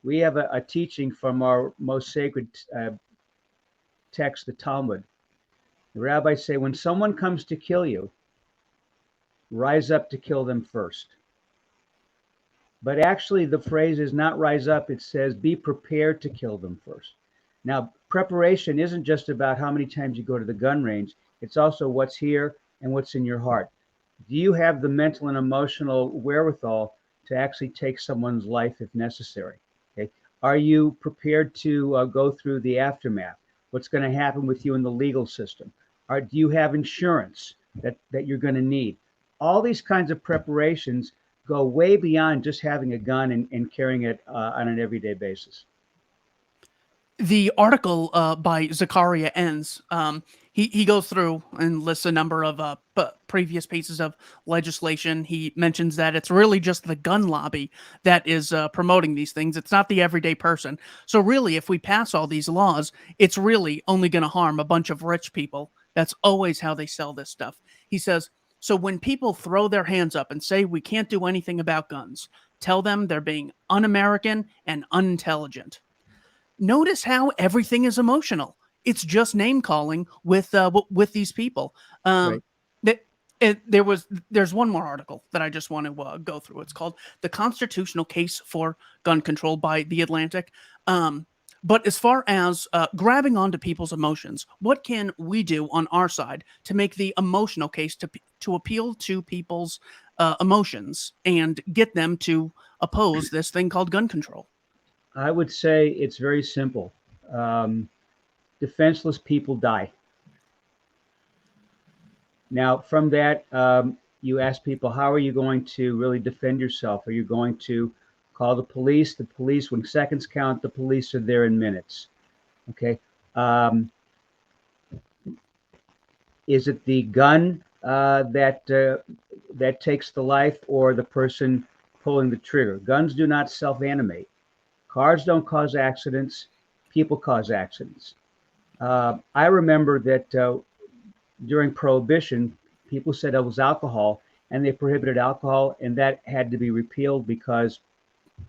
We have a teaching from our most sacred text, the Talmud. The rabbis say, when someone comes to kill you, rise up to kill them first. But actually, the phrase is not rise up, it says be prepared to kill them first. Now, preparation isn't just about how many times you go to the gun range, it's also what's here and what's in your heart. Do you have the mental and emotional wherewithal to actually take someone's life if necessary? Okay. Are you prepared to go through the aftermath? What's going to happen with you in the legal system? Do you have insurance that you're going to need? All these kinds of preparations go way beyond just having a gun and carrying it on an everyday basis. The article by Zakaria ends. He goes through and lists a number of previous pieces of legislation. He mentions that it's really just the gun lobby that is promoting these things. It's not the everyday person. So really, if we pass all these laws, it's really only going to harm a bunch of rich people. That's always how they sell this stuff. He says, so when people throw their hands up and say we can't do anything about guns, tell them they're being un-American and unintelligent. Notice how everything is emotional. It's just name calling with these people. Right. There's one more article that I just want to go through. It's called "The Constitutional Case for Gun Control" by The Atlantic. But as far as grabbing onto people's emotions, what can we do on our side to make the emotional case to appeal to people's emotions and get them to oppose this thing called gun control? I would say it's very simple. Defenseless people die. Now, from that, you ask people, how are you going to really defend yourself? Are you going to call the police? The police, when seconds count, the police are there in minutes. Okay. Is it the gun that takes the life, or the person pulling the trigger? Guns do not self-animate. Cars don't cause accidents. People cause accidents. I remember that during Prohibition, people said it was alcohol, and they prohibited alcohol, and that had to be repealed because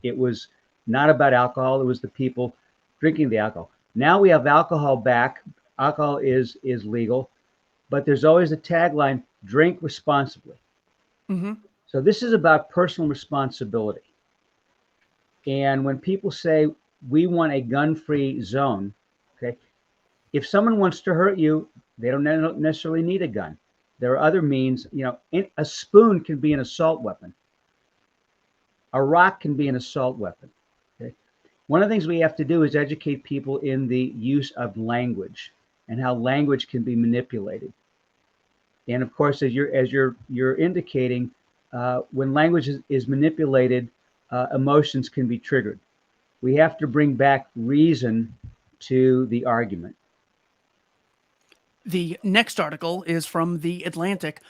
it was not about alcohol. It was the people drinking the alcohol. Now we have alcohol back. Alcohol is legal, but there's always a tagline: drink responsibly. Mm-hmm. So this is about personal responsibility. And when people say we want a gun-free zone, okay, if someone wants to hurt you, they don't necessarily need a gun. There are other means. A spoon can be an assault weapon. A rock can be an assault weapon. Okay? One of the things we have to do is educate people in the use of language and how language can be manipulated. And of course, as you're indicating, when language is manipulated, emotions can be triggered. We have to bring back reason to the argument. The next article is from The Atlantic,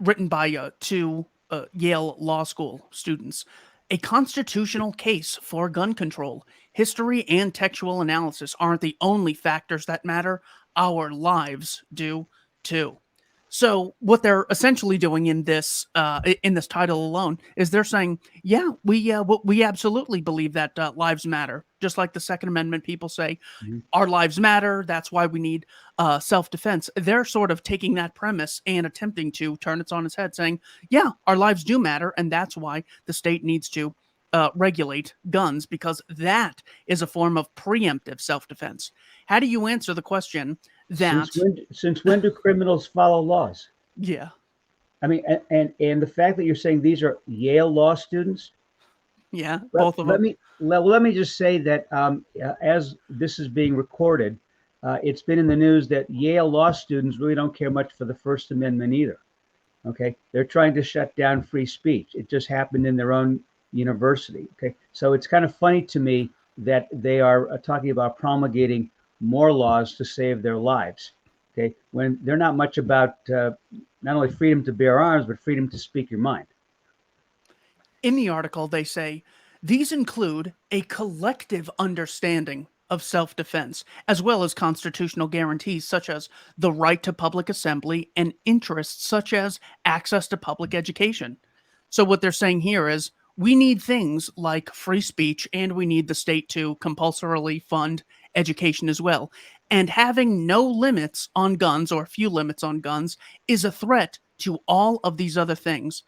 written by two Yale Law School students. A constitutional case for gun control. History and textual analysis aren't the only factors that matter. Our lives do too. So what they're essentially doing in this title alone is they're saying, yeah, we absolutely believe that lives matter, just like the Second Amendment people say, Mhm. our lives matter. That's why we need self-defense. They're sort of taking that premise and attempting to turn it on its head, saying, yeah, our lives do matter, and that's why the state needs to regulate guns, because that is a form of preemptive self-defense. How do you answer the question that? Since when do criminals follow laws? Yeah. I mean, and the fact that you're saying these are Yale law students. Yeah, both of let them. let me just say that as this is being recorded, it's been in the news that Yale law students really don't care much for the First Amendment either. Okay, they're trying to shut down free speech. It just happened in their own university. Okay, so it's kind of funny to me that they are talking about promulgating more laws to save their lives. Okay, when they're not much about not only freedom to bear arms, but freedom to speak your mind. In the article, they say these include a collective understanding of self-defense, as well as constitutional guarantees such as the right to public assembly and interests such as access to public education. So what they're saying here is we need things like free speech, and we need the state to compulsorily fund education as well. And having no limits on guns, or few limits on guns, is a threat to all of these other things.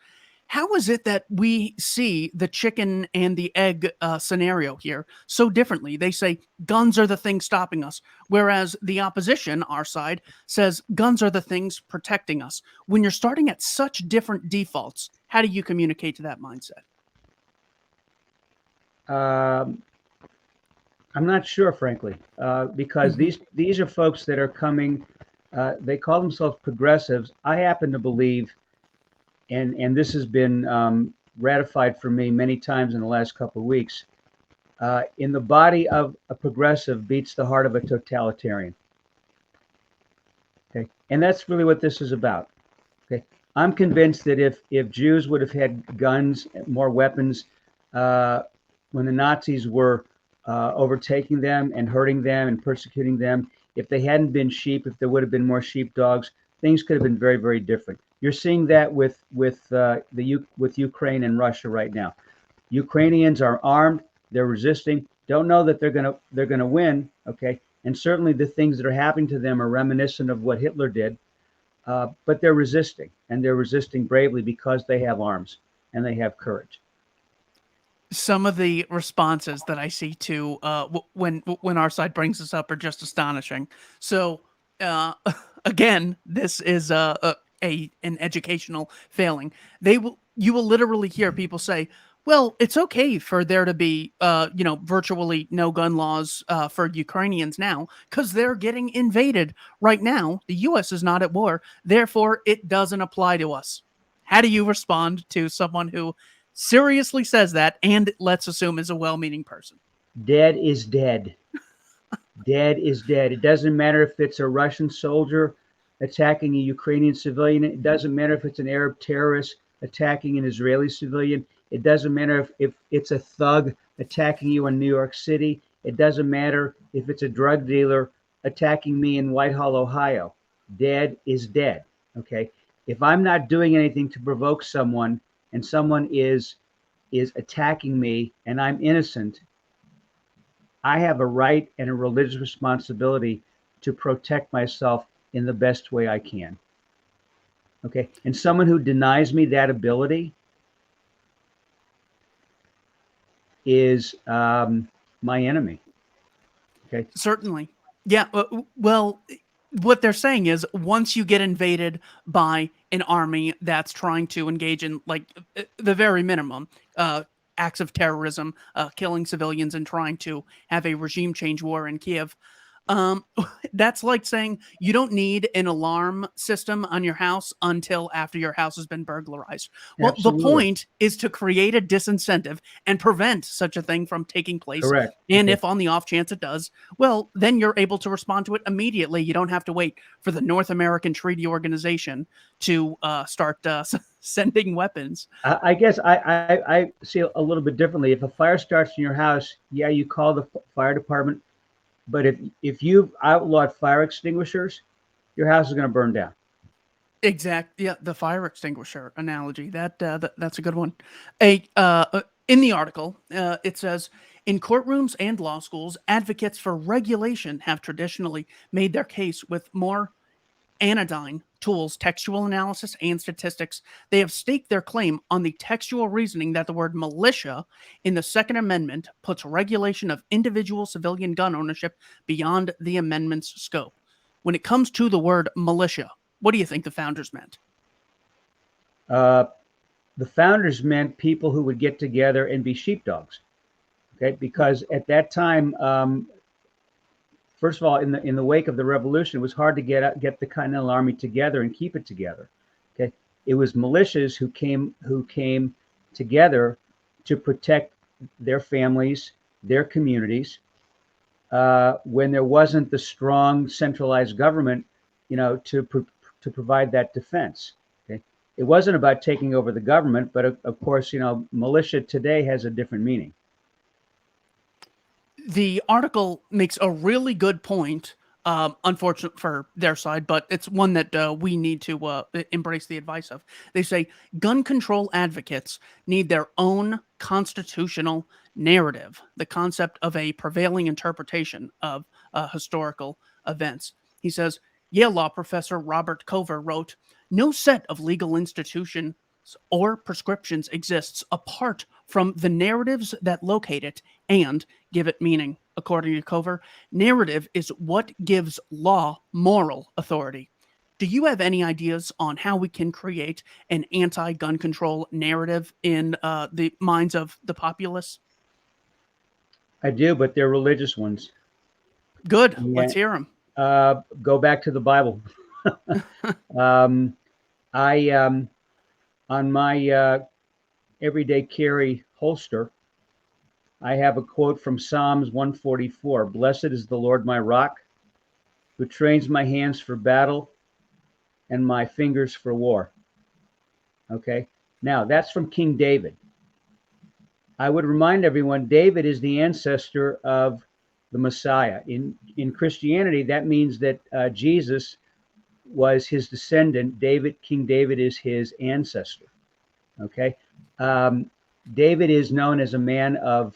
How is it that we see the chicken and the egg scenario here so differently? They say guns are the thing stopping us, whereas the opposition, our side, says guns are the things protecting us. When you're starting at such different defaults, how do you communicate to that mindset? Um, I'm not sure, frankly, because Mhm. these are folks that are coming. They call themselves progressives. I happen to believe, and this has been ratified for me many times in the last couple of weeks. In the body of a progressive beats the heart of a totalitarian. Okay, and that's really what this is about. Okay, I'm convinced that if Jews would have had guns, more weapons, uh, when the Nazis were overtaking them and hurting them and persecuting them, if they hadn't been sheep, if there would have been more sheepdogs, things could have been very, very different. You're seeing that with Ukraine and Russia right now. Ukrainians are armed, they're resisting, don't know that they're gonna win. Okay, and certainly the things that are happening to them are reminiscent of what Hitler did, but they're resisting, and they're resisting bravely because they have arms and they have courage. Some of the responses that I see to when our side brings this up are just astonishing. So uh, again, this is a an educational failing. You will literally hear people say, "Well, it's okay for there to be virtually no gun laws for Ukrainians now because they're getting invaded right now. The U.S. is not at war, therefore it doesn't apply to us." How do you respond to someone who seriously says that, and let's assume is a well-meaning person? Dead is dead. Dead is dead. It doesn't matter if it's a Russian soldier attacking a Ukrainian civilian. It doesn't matter if it's an Arab terrorist attacking an Israeli civilian. It doesn't matter if it's a thug attacking you in New York City. It doesn't matter if it's a drug dealer attacking me in Whitehall, Ohio. Dead is dead. Okay. If I'm not doing anything to provoke someone and someone is attacking me and I'm innocent, I have a right and a religious responsibility to protect myself in the best way I can. Okay. And someone who denies me that ability is my enemy. Okay. Certainly. Yeah. Well, what they're saying is once you get invaded by an army that's trying to engage in like the very minimum acts of terrorism, killing civilians and trying to have a regime change war in Kiev, um, that's like saying you don't need an alarm system on your house until after your house has been burglarized. Well, the Absolutely. point is to create a disincentive and prevent such a thing from taking place. Correct. And Okay. if on the off chance it does, well, then you're able to respond to it immediately. You don't have to wait for the North American Treaty Organization to start sending weapons. I guess I see a little bit differently. If a fire starts in your house, yeah, you call the fire department. But if you've outlawed fire extinguishers, your house is going to burn down. Exact. Yeah, the fire extinguisher analogy. That's a good one. In the article, it says in courtrooms and law schools, advocates for regulation have traditionally made their case with more anodyne tools, textual analysis, and statistics. They have staked their claim on the textual reasoning that the word militia in the Second Amendment puts regulation of individual civilian gun ownership beyond the amendment's scope. When it comes to the word militia, what do you think the founders meant? Uh, the founders meant people who would get together and be sheepdogs. Okay, because at that time, first of all, in the wake of the revolution, it was hard to get the Continental Army together and keep it together. Okay, it was militias who came together to protect their families, their communities, when there wasn't the strong centralized government, to provide that defense. Okay, it wasn't about taking over the government, but of course, militia today has a different meaning. The article makes a really good point. Unfortunate for their side, but it's one that we need to embrace the advice of. They say gun control advocates need their own constitutional narrative, the concept of a prevailing interpretation of historical events. He says, Yale law professor Robert Cover wrote, no set of legal institutions or prescriptions exists apart from the narratives that locate it and give it meaning. According to Cover, narrative is what gives law moral authority. Do you have any ideas on how we can create an anti-gun control narrative in the minds of the populace? I do, but they're religious ones. Good. Yeah. Let's hear them. Go back to the Bible. I on my everyday carry holster, I have a quote from Psalms 144. Blessed is the Lord my rock, who trains my hands for battle and my fingers for war. Okay. Now that's from King David. I would remind everyone, David is the ancestor of the Messiah. In Christianity, that means that Jesus was his descendant. King David is his ancestor. Okay. David is known as a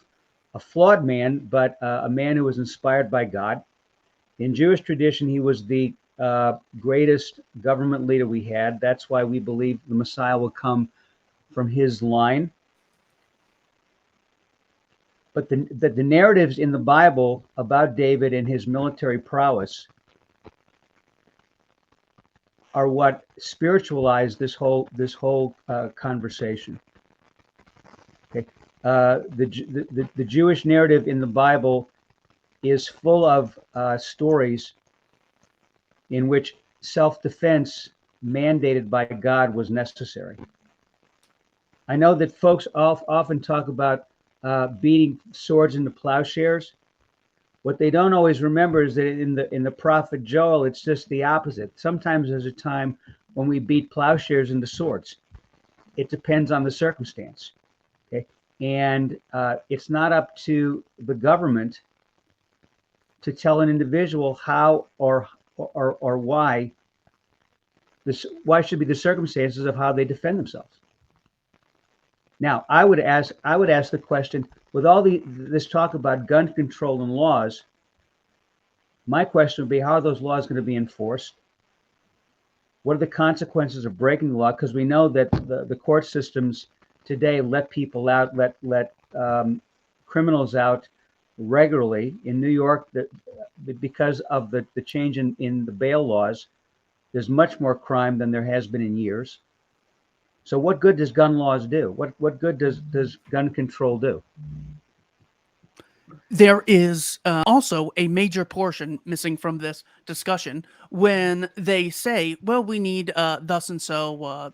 flawed man, but a man who was inspired by God. In Jewish tradition, he was the greatest government leader we had. That's why we believe the Messiah will come from his line. But the narratives in the Bible about David and his military prowess are what spiritualize this whole conversation. Okay, the Jewish narrative in the Bible is full of stories in which self-defense mandated by God was necessary. I know that folks often talk about beating swords into plowshares. What they don't always remember is that in the prophet Joel, it's just the opposite. Sometimes there's a time when we beat plowshares into swords. It depends on the circumstance. Okay, and it's not up to the government to tell an individual how or why should be the circumstances of how they defend themselves. Now, I would ask the question, with all this talk about gun control and laws, my question would be, how are those laws going to be enforced? What are the consequences of breaking the law? Because we know that the court systems today let people out, let criminals out regularly. In New York, because of the change in the bail laws, there's much more crime than there has been in years. So what good does gun laws do? What good does gun control do? There is also a major portion missing from this discussion when they say, well, we need thus and so,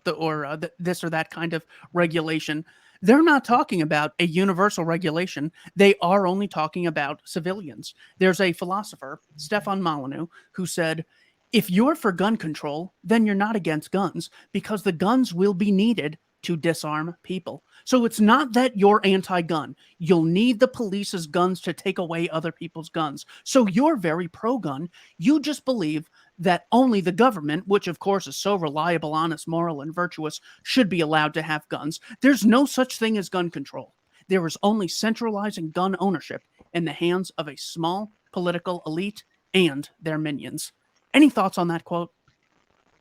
this or that kind of regulation. They're not talking about a universal regulation. They are only talking about civilians. There's a philosopher, Stefan Molyneux, who said, if you're for gun control, then you're not against guns because the guns will be needed to disarm people. So it's not that you're anti-gun. You'll need the police's guns to take away other people's guns. So you're very pro-gun. You just believe that only the government, which of course is so reliable, honest, moral, and virtuous, should be allowed to have guns. There's no such thing as gun control. There is only centralizing gun ownership in the hands of a small political elite and their minions. Any thoughts on that quote?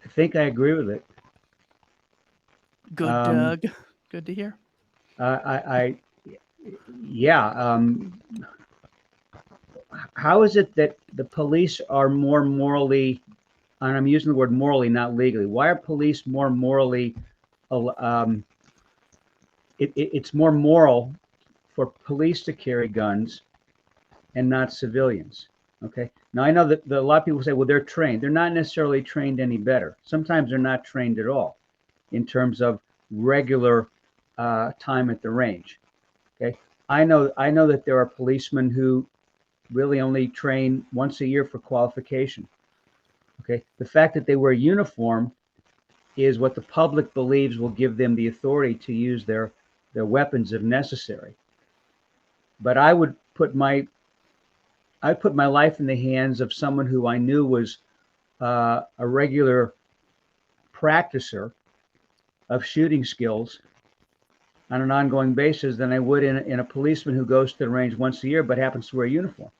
I think I agree with it. Good, good to hear. Yeah. How is it that the police are more morally, and I'm using the word morally, not legally? Why are police more morally? It's more moral for police to carry guns and not civilians. Okay. Now I know that a lot of people say, well, they're trained. They're not necessarily trained any better. Sometimes they're not trained at all in terms of regular time at the range. Okay. I know that there are policemen who really only train once a year for qualification. Okay. The fact that they wear uniform is what the public believes will give them the authority to use their weapons if necessary. But I would put my life in the hands of someone who I knew was a regular practicer of shooting skills on an ongoing basis than I would in a policeman who goes to the range once a year but happens to wear a uniform.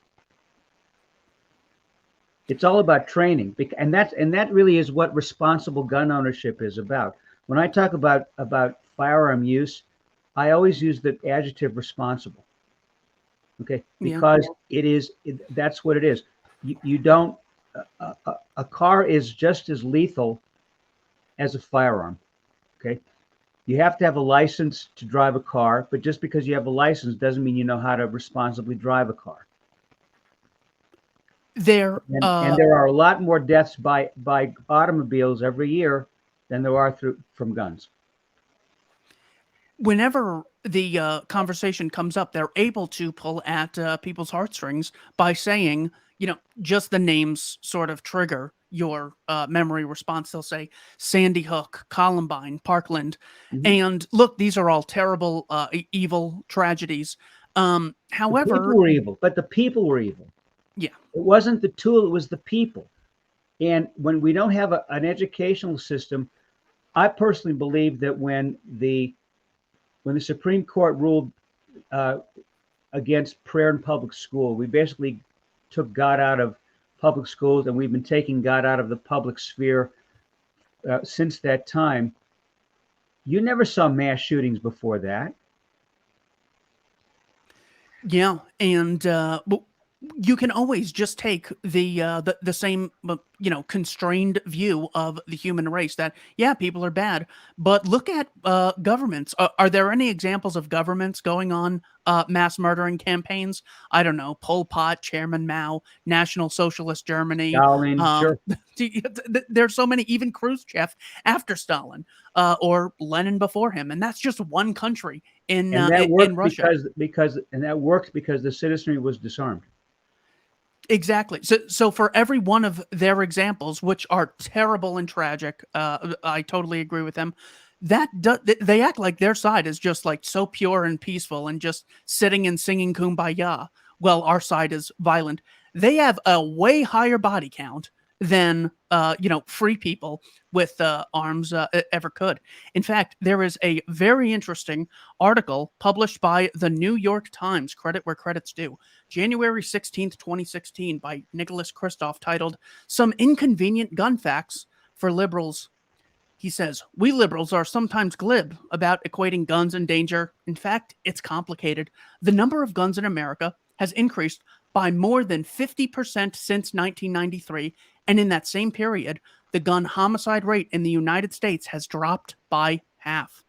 It's all about training, and that really is what responsible gun ownership is about. When I talk about firearm use, I always use the adjective responsible. Okay, Yeah. because that's what it is. You don't a car is just as lethal as a firearm. Okay, you have to have a license to drive a car, but just because you have a license doesn't mean you know how to responsibly drive a car. There, And there are a lot more deaths by automobiles every year than there are from guns. whenever the conversation comes up, they're able to pull at people's heartstrings by saying, just the names sort of trigger your memory response. They'll say Sandy Hook, Columbine, Parkland. Mm-hmm. And look, these are all terrible, evil tragedies. The However, people were evil, but the people were evil. yeah, It wasn't the tool, it was the people. And when we don't have an educational system, I personally believe that when the Supreme Court ruled against prayer in public school, we basically took God out of public schools, and we've been taking God out of the public sphere since that time. You never saw mass shootings before that. yeah, and you can always just take the same constrained view of the human race that people are bad, but look at governments. Are there any examples of governments going on mass murdering campaigns? I don't know, Pol Pot, Chairman Mao, National Socialist Germany. Stalin, sure. There's so many, even Khrushchev after Stalin, or Lenin before him, and that's just one country in And that worked in Russia. because the citizenry was disarmed. Exactly. So for every one of their examples, which are terrible and tragic, I totally agree with them. They act like their side is just like so pure and peaceful and just sitting and singing kumbaya. Well, our side is violent. They have a way higher body count than free people with arms ever could. In fact, there is a very interesting article published by the New York Times, credit where credit's due, January 16th, 2016, by Nicholas Kristof, titled Some Inconvenient Gun Facts for Liberals. He says, "We liberals are sometimes glib about equating guns and danger. In fact, it's complicated. The number of guns in America has increased by more than 50% since 1993, and in that same period, the gun homicide rate in the United States has dropped by half."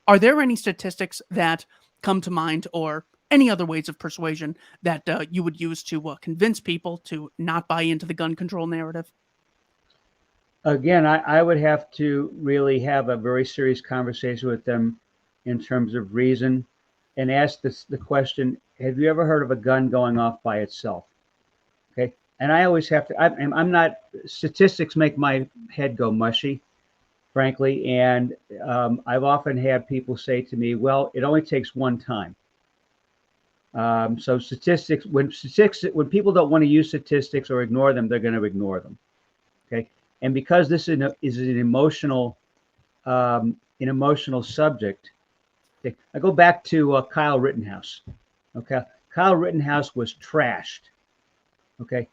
Are there any statistics that come to mind, or any other ways of persuasion that you would use to convince people to not buy into the gun control narrative? Again, I would have to really have a very serious conversation with them in terms of reason, and ask the question: have you ever heard of a gun going off by itself? Okay, and I always have to. I'm not. Statistics make my head go mushy, frankly, and I've often had people say to me, "Well, it only takes one time." So when people don't want to use statistics or ignore them, they're going to ignore them. Okay, and because this is an emotional subject, okay, I go back to Kyle Rittenhouse. Okay, Kyle Rittenhouse was trashed. Okay,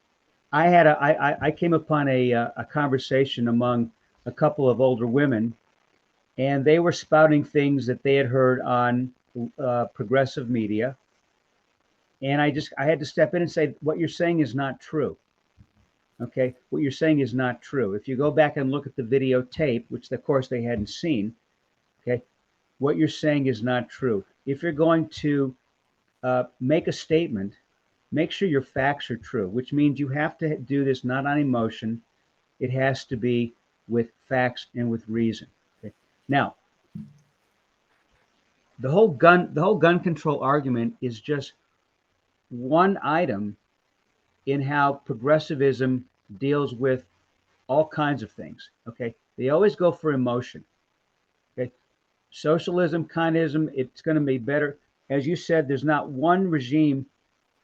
I came upon a conversation among a couple of older women, and they were spouting things that they had heard on progressive media, and I had to step in and say, what you're saying is not true. Okay, what you're saying is not true. If you go back and look at the videotape, which of course they hadn't seen, okay, what you're saying is not true. If you're going to make a statement, make sure your facts are true, which means you have to do this not on emotion. It has to be with facts and with reason. Okay? Now, the whole gun control argument is just one item in how progressivism deals with all kinds of things. Okay, they always go for emotion. Okay, socialism, communism, it's going to be better. As you said, there's not one regime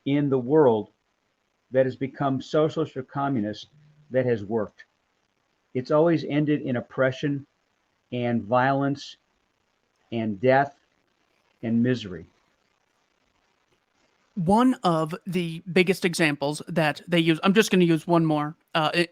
in the world that has become socialist or communist that has worked. It's always ended in oppression and violence and death and misery. One of the biggest examples that they use, I'm just going to use one more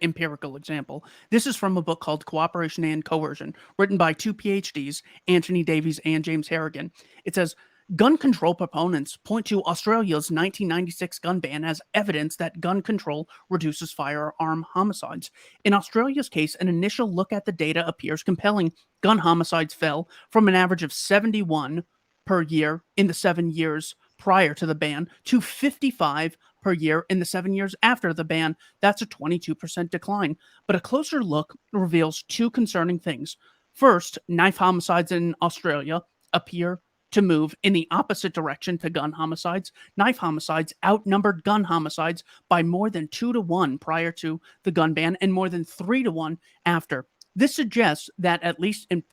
empirical example. This is from a book called Cooperation and Coercion, written by two PhDs, Anthony Davies and James Harrigan. It says, gun control proponents point to Australia's 1996 gun ban as evidence that gun control reduces firearm homicides. In Australia's case, an initial look at the data appears compelling. Gun homicides fell from an average of 71 per year in the 7 years prior to the ban to 55 per year in the 7 years after the ban. That's a 22% decline. But a closer look reveals two concerning things. First, knife homicides in Australia appear to move in the opposite direction to gun homicides. Knife homicides outnumbered gun homicides by more than 2-to-1 prior to the gun ban and more than 3-to-1 after. This suggests that at least in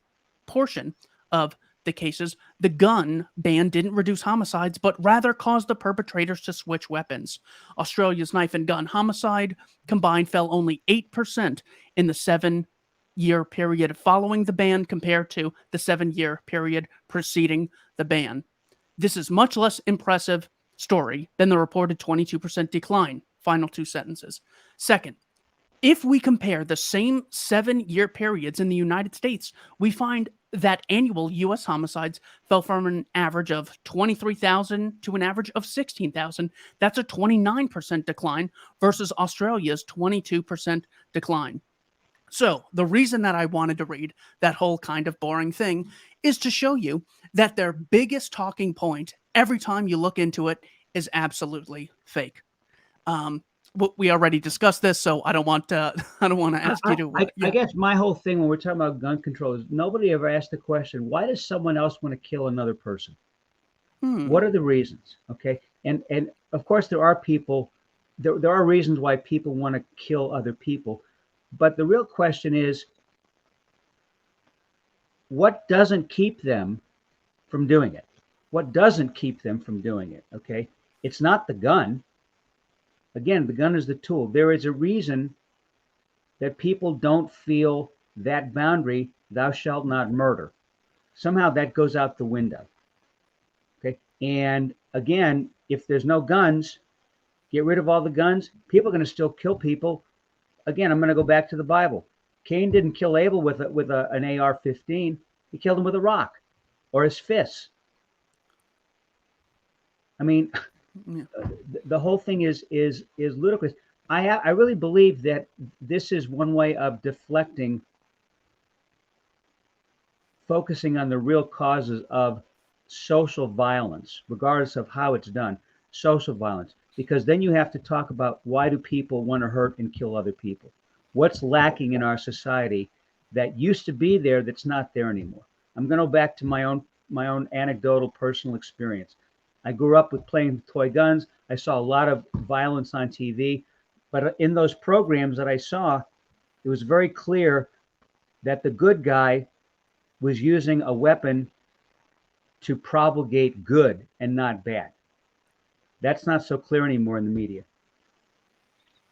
portion of the cases, the gun ban didn't reduce homicides, but rather caused the perpetrators to switch weapons. Australia's knife and gun homicide combined fell only 8% in the 7-year period following the ban compared to the 7-year period preceding the ban. This is much less impressive story than the reported 22% decline. Final two sentences. Second, if we compare the same 7-year periods in the United States, we find that annual U.S. homicides fell from an average of 23,000 to an average of 16,000. That's a 29% decline versus Australia's 22% decline. So the reason that I wanted to read that whole kind of boring thing is to show you that their biggest talking point every time you look into it is absolutely fake. We already discussed this, so I don't want to ask you to. I guess my whole thing when we're talking about gun control is nobody ever asked the question, why does someone else want to kill another person? What are the reasons? Okay. And of course there are people, there are reasons why people want to kill other people. But the real question is, what doesn't keep them from doing it? What doesn't keep them from doing it? Okay. It's not the gun. Again, the gun is the tool. There is a reason that people don't feel that boundary, thou shalt not murder. Somehow that goes out the window. Okay. And again, if there's no guns, get rid of all the guns, people are going to still kill people. Again, I'm going to go back to the Bible. Cain didn't kill Abel with an AR-15. He killed him with a rock or his fists. I mean, the whole thing is ludicrous. I really believe that this is one way of deflecting, focusing on the real causes of social violence, regardless of how it's done, social violence, because then you have to talk about why do people want to hurt and kill other people? What's lacking in our society that used to be there that's not there anymore? I'm going to go back to my own anecdotal personal experience. I grew up with playing toy guns. I saw a lot of violence on TV, but in those programs that I saw, it was very clear that the good guy was using a weapon to propagate good and not bad. That's not so clear anymore in the media.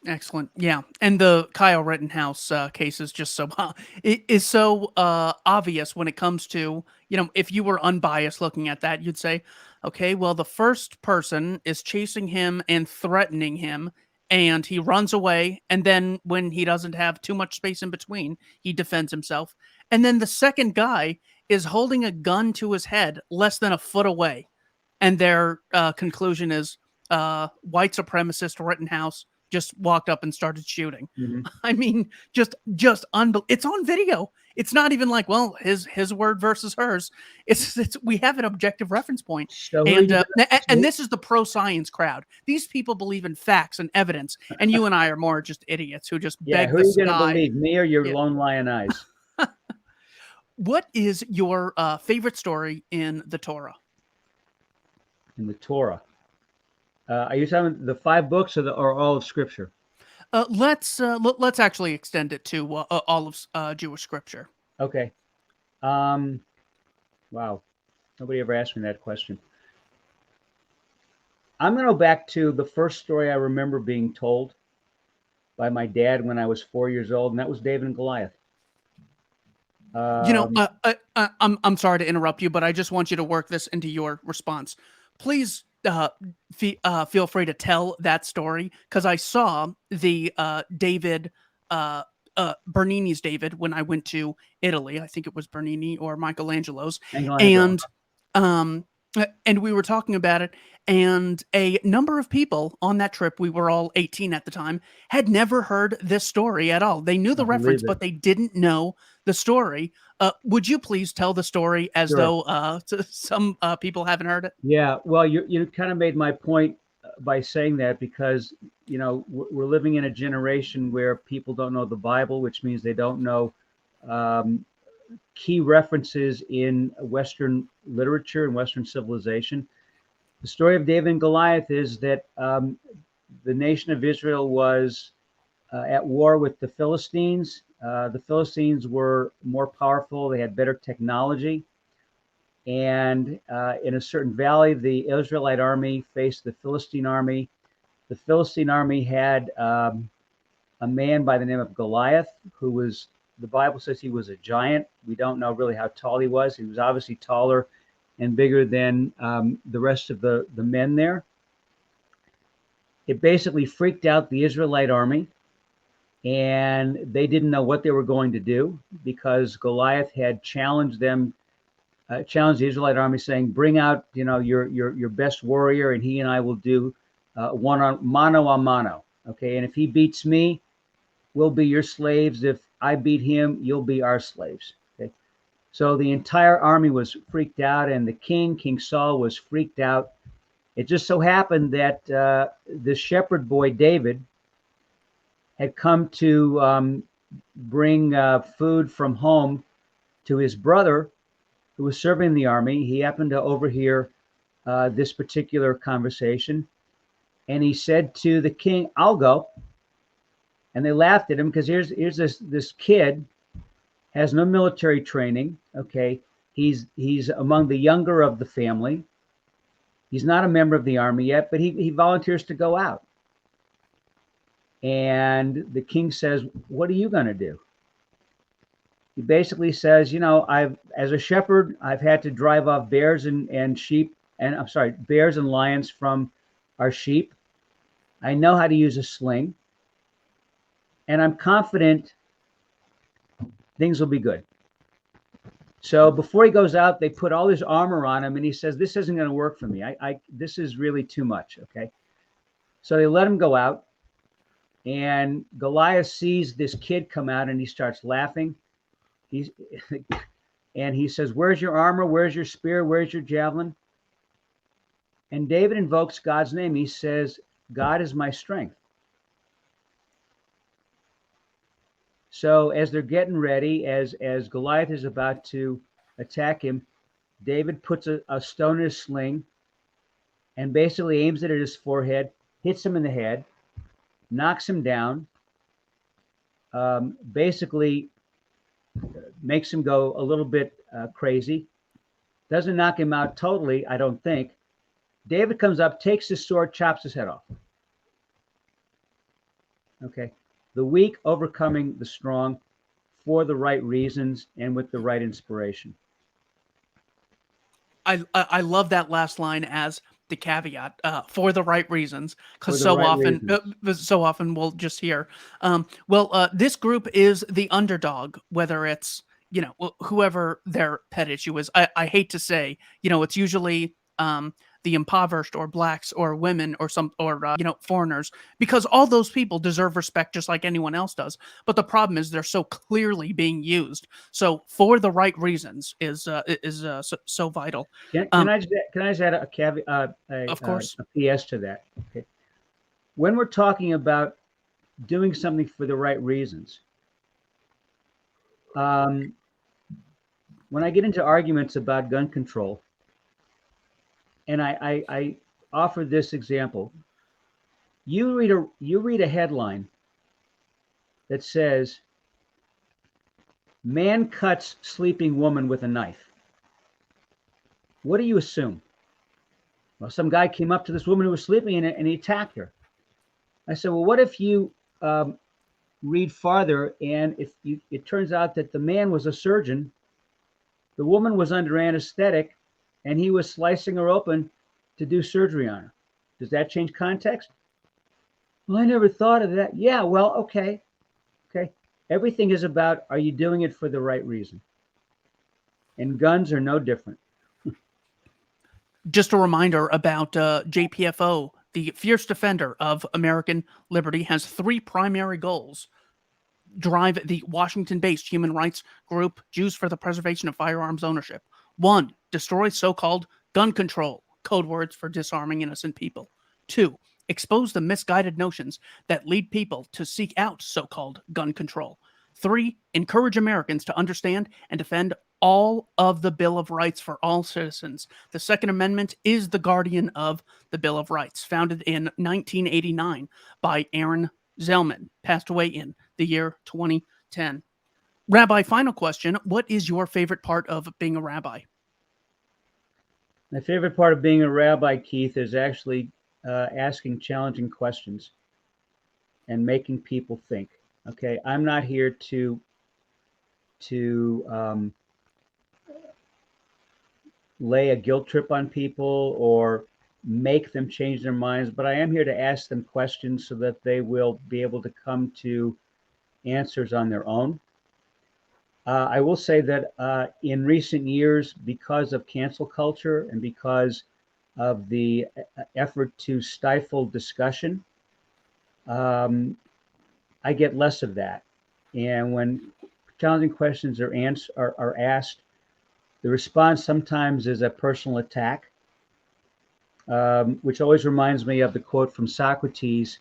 Excellent. Yeah. And the Kyle Rittenhouse case is just so it is so obvious when it comes to, if you were unbiased looking at that, you'd say, okay, well, the first person is chasing him and threatening him, and he runs away. And then when he doesn't have too much space in between, he defends himself. And then the second guy is holding a gun to his head less than a foot away. And their conclusion is white supremacist Rittenhouse just walked up and started shooting. Mm-hmm. I mean, just unbelievable. It's on video. It's not even like, well, his word versus hers. It's we have an objective reference point. So and this is the pro science crowd. These people believe in facts and evidence, and you and I are more just idiots who just beg who the are you sky. going to believe, me or your lone lion eyes? What is your favorite story in the Torah? In the Torah. Are you talking the 5 books or all of Scripture? Let's actually extend it to all of Jewish Scripture. Okay. Wow. Nobody ever asked me that question. I'm going to go back to the first story I remember being told by my dad when I was 4 years old, and that was David and Goliath. Um, I'm sorry to interrupt you, but I just want you to work this into your response. Please feel free to tell that story because I saw the David Bernini's David when I went to Italy. I think it was Bernini or Michelangelo's, Michelangelo. and um, and we were talking about it. And a number of people on that trip, we were all 18 at the time, had never heard this story at all. They knew I the reference, believe it. but they didn't know the story. Would you please tell the story as Sure. though some people haven't heard it? Yeah. Well, you kind of made my point by saying that because we're living in a generation where people don't know the Bible, which means they don't know um, key references in Western literature and Western civilization. The story of David and Goliath is that the nation of Israel was at war with the Philistines. The Philistines were more powerful, they had better technology. And in a certain valley, the Israelite army faced the Philistine army. The Philistine army had a man by the name of Goliath, who was, the Bible says he was a giant. We don't know really how tall he was. He was obviously taller and bigger than the rest of the men there. It basically freaked out the Israelite army, and they didn't know what they were going to do because Goliath had challenged them, challenged the Israelite army, saying, "Bring out, your best warrior, and he and I will do one on mano. Okay, and if he beats me, we'll be your slaves. If I beat him, you'll be our slaves." Okay, so the entire army was freaked out, and the King Saul, was freaked out. It just so happened that this shepherd boy David had come to bring food from home to his brother who was serving in the army. He happened to overhear this particular conversation, and he said to the king, "I'll go." And they laughed at him because here's this kid, has no military training. Okay, he's among the younger of the family. He's not a member of the army yet, but he volunteers to go out. And the king says, "What are you going to do?" He basically says, "I've, as a shepherd, I've had to drive off bears and sheep, and I'm sorry, bears and lions from our sheep. I know how to use a sling, and I'm confident things will be good." So before he goes out, they put all his armor on him, and he says, "This isn't going to work for me. This is really too much." Okay, so they let him go out, and Goliath sees this kid come out, and he starts laughing. And he says, "Where's your armor? Where's your spear? Where's your javelin?" And David invokes God's name. He says, "God is my strength." So as they're getting ready, as Goliath is about to attack him, David puts a stone in his sling and basically aims it at his forehead, hits him in the head, knocks him down, basically makes him go a little bit crazy. Doesn't knock him out totally, I don't think. David comes up, takes his sword, chops his head off. Okay. The weak overcoming the strong for the right reasons and with the right inspiration. I love that last line as the caveat for the right reasons, For because the right reasons. so often we'll just hear, this group is the underdog, whether it's whoever their pet issue is. I hate to say, it's usually the impoverished or blacks or women or foreigners, because all those people deserve respect just like anyone else does. But the problem is they're so clearly being used. So for the right reasons is so vital. Can I just add a caveat, Of course. a PS to that? Okay. When we're talking about doing something for the right reasons, when I get into arguments about gun control, and I offer this example, you read a headline that says, "Man cuts sleeping woman with a knife." What do you assume? Well, some guy came up to this woman who was sleeping and he attacked her. I said, "Well, what if you read farther, and it turns out that the man was a surgeon, the woman was under anesthetic, and he was slicing her open to do surgery on her. Does that change context? Well, I never thought of that. Yeah, well, okay. Everything is about, are you doing it for the right reason? And guns are no different. Just a reminder about JPFO, the fierce defender of American liberty, has 3 primary goals. Drive the Washington-based human rights group Jews for the Preservation of Firearms Ownership. 1. Destroy so-called gun control, code words for disarming innocent people. 2. Expose the misguided notions that lead people to seek out so-called gun control. 3. Encourage Americans to understand and defend all of the Bill of Rights for all citizens. The Second Amendment is the guardian of the Bill of Rights, founded in 1989 by Aaron Zellman, passed away in the year 2010. Rabbi, final question. What is your favorite part of being a rabbi? My favorite part of being a rabbi, Keith, is actually asking challenging questions and making people think. Okay, I'm not here to lay a guilt trip on people or make them change their minds, but I am here to ask them questions so that they will be able to come to answers on their own. I will say that in recent years, because of cancel culture and because of the effort to stifle discussion, I get less of that. And when challenging questions are asked, the response sometimes is a personal attack, which always reminds me of the quote from Socrates,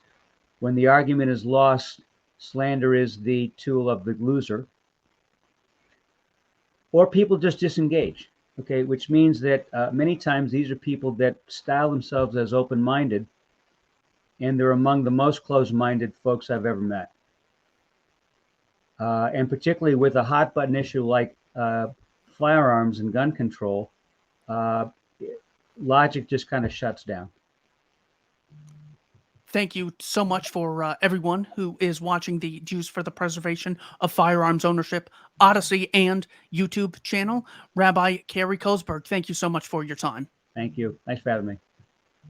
when the argument is lost, slander is the tool of the loser. Or people just disengage, okay, which means that many times these are people that style themselves as open-minded, and they're among the most closed-minded folks I've ever met. And particularly with a hot-button issue like firearms and gun control, logic just kind of shuts down. Thank you so much for everyone who is watching the Jews for the Preservation of Firearms Ownership Odyssey and YouTube channel. Rabbi Cary Kozberg, thank you so much for your time. Thank you. Thanks for having me.